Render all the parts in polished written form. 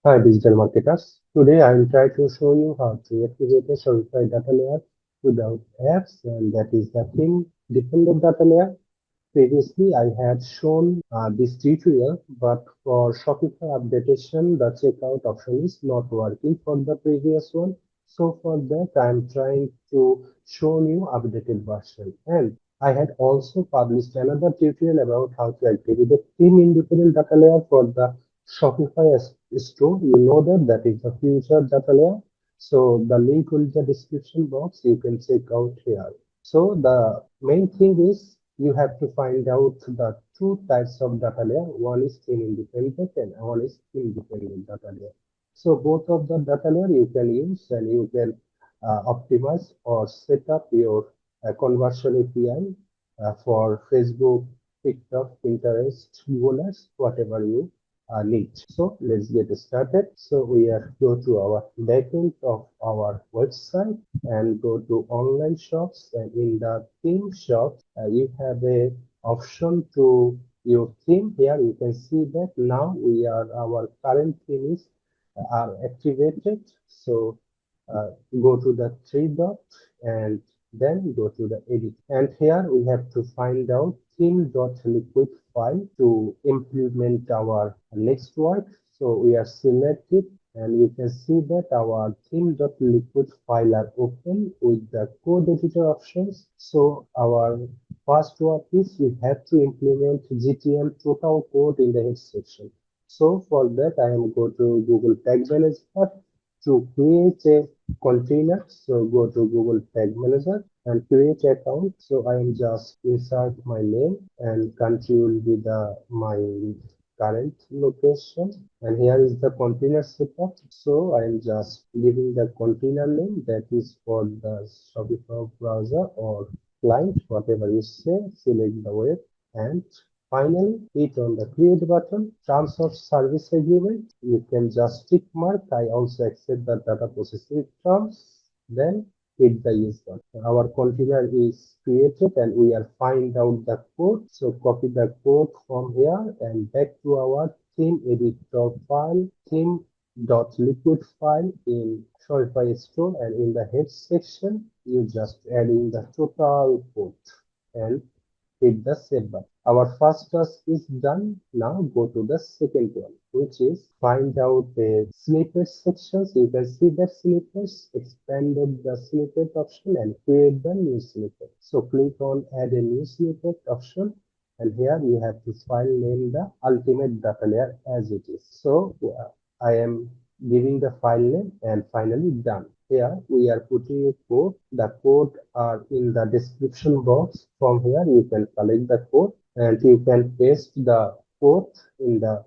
Hi, digital marketers. Today I will try to show you how to activate a Shopify data layer without apps, and that is the theme dependent data layer. Previously, I had shown this tutorial, but for Shopify updatation, the checkout option is not working for the previous one. So for that, I am trying to show you updated version. And I had also published another tutorial about how to activate a theme independent data layer for the Shopify store. You know that is the future data layer. So the link will be the description box. You can check out here. So the main thing is you have to find out the two types of data layer. One is theme independent and one is independent data layer. So both of the data layer you can use and you can optimize or set up your conversion API for Facebook, TikTok, Pinterest, Google Ads, whatever you need. So let's get started. So we are go to our backend of our website and go to online shops, and in the theme shops you have a option to your theme. Here you can see that now we are our current theme is are activated. So go to the three dot and then go to the edit, and here we have to find out theme.liquid file to implement our next work. So we are selected, and you can see that our theme.liquid file are open with the code editor options. So our first work is we have to implement GTM total code in the head section. So for that, I am go to Google Tag Manager to create a container. So go to Google Tag Manager and create account. So I am just insert my name, and country will be the my current location, and here is the container setup. So I am just giving the container name that is for the Shopify browser or client, whatever you say. Select the web, and finally hit on the create button. Terms of service agreement, you can just tick mark I also accept the data processing terms, then hit the use button. Our container is created and we are find out the code. So copy the code from here and back to our theme editor file, theme.liquid file in Shopify store, and in the head section you just add in the total code and hit the save button. Our first task is done. Now go to the second one, which is find out the snippet sections. You can see that snippets expanded the snippet option and create the new snippet. So click on add a new snippet option, and here you have to file name the ultimate data layer as it is. So I am giving the file name and finally done. Here we are putting a code. The code are in the description box. From here you can collect the code and you can paste the code in the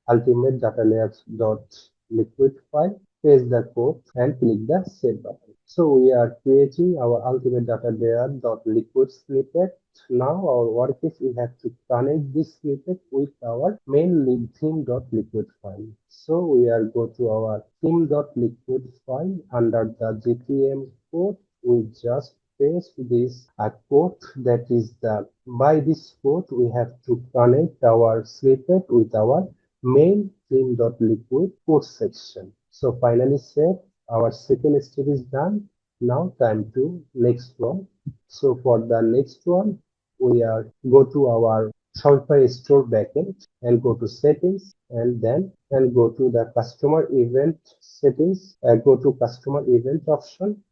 ultimate data layers dot liquid file, paste the code and click the save button. So we are creating our ultimate data layer dot liquid snippet. Now our work is we have to connect this snippet with our main theme dot liquid file. So we are go to our theme dot liquid file under the GTM code. We just paste this code, that is the by this code we have to connect our snippet with our main theme.liquid code section. So finally save. Our second step is done. Now time to next one. So for the next one, we are go to our Shopify store backend and go to settings, and then go to the customer event settings, go to customer event option,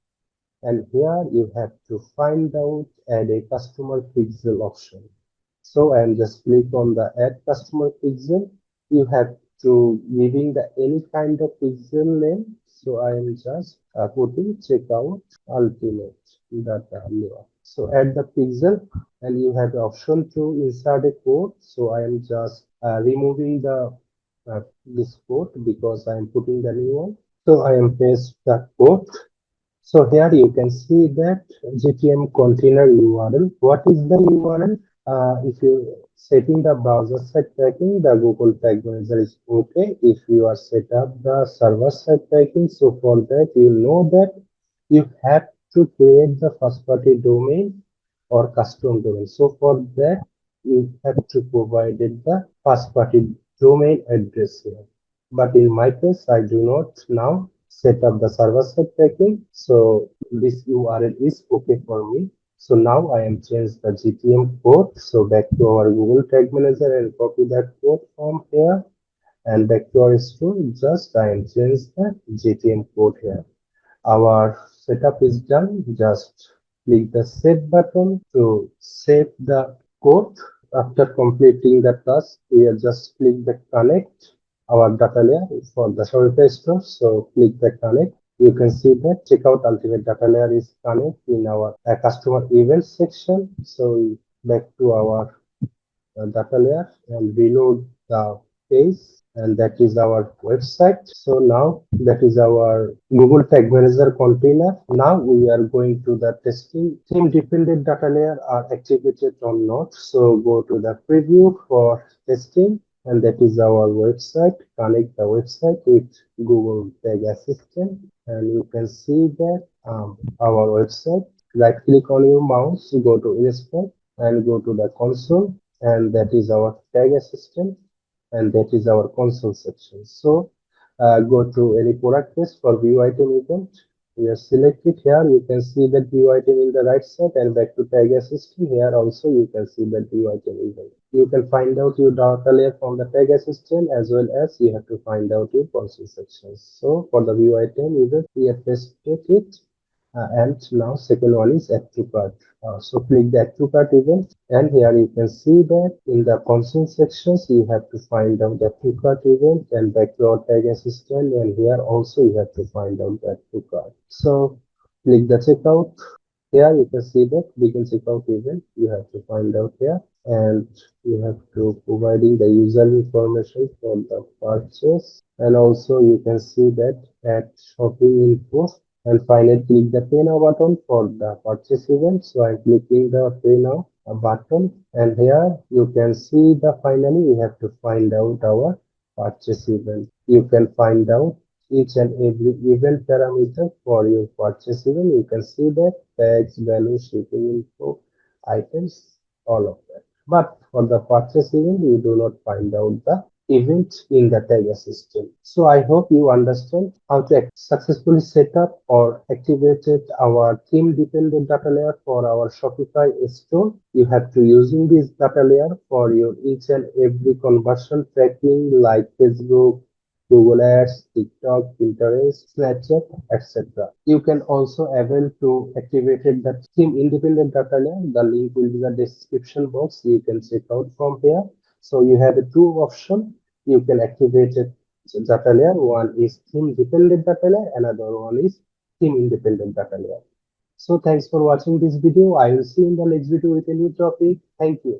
and here you have to find out add a customer pixel option. So I am just click on the add customer pixel. You have to giving the any kind of pixel name. So I am just putting checkout ultimate data layer. So add the pixel, and you have the option to insert a code. So I am just removing the this code because I am putting the new one. So I am paste the code. So here you can see that GTM Container URL. What is the URL? If you setting the browser side tracking, the Google Tag Manager is okay. If you are set up the server side tracking, so for that you know that you have to create the first party domain or custom domain. So for that you have to provide the first party domain address here. But in my case, I do not now set up the server-side tracking. So this URL is okay for me. So now I am changed the GTM code. So back to our Google Tag Manager and copy that code from here and back to our store. Just I am changed the GTM code here. Our setup is done. Just click the save button to save the code. After completing the task, we are just click the connect our data layer for the Shopify store. So click the connect. You can see that checkout ultimate data layer is connect in our customer event section. So back to our data layer and reload the page, and that is our website. So now that is our Google Tag Manager container. Now we are going to the testing. Theme dependent data layer are activated or not. So go to the preview for testing, and that is our website. Connect the website with Google Tag Assistant, and you can see that our website. Right click on your mouse, go to inspect and go to the console, and that is our tag assistant, and that is our console section. So go to any product page for view item event. We are selected here. You can see that view item in the right side, and back to tag assistant. Here also you can see that view item event. You can find out your data layer from the tag assistant, as well as you have to find out your console sections. So for the view item event, we have tested it. And now second one is add to cart. So click the add to cart event, and here you can see that in the console sections you have to find out the add to cart event, and back to our tag assistant, and here also you have to find out the add to cart. So click the checkout. Here you can see that begin checkout event. You have to find out here, and you have to providing the user information for the purchase, and also you can see that add shopping info, and finally click the pay now button for the purchase event. So I'm clicking the pay now button, and here you can see the finally we have to find out our purchase event. You can find out each and every event parameter for your purchase event. You can see that tags, value, shipping info, items, all of that. But for the purchase event, you do not find out the event in the tag assistant. So I hope you understand how to successfully set up or activated our theme dependent data layer for our Shopify store. You have to using this data layer for your each and every conversion tracking like Facebook, Google Ads, TikTok, Pinterest, Snapchat, etc. You can also able to activate the theme independent data layer. The link will be in the description box. You can check out from here. So you have two options. You can activate it data layer. One is theme dependent data layer, another one is theme independent data layer. So thanks for watching this video. I will see you in the next video with a new topic. Thank you.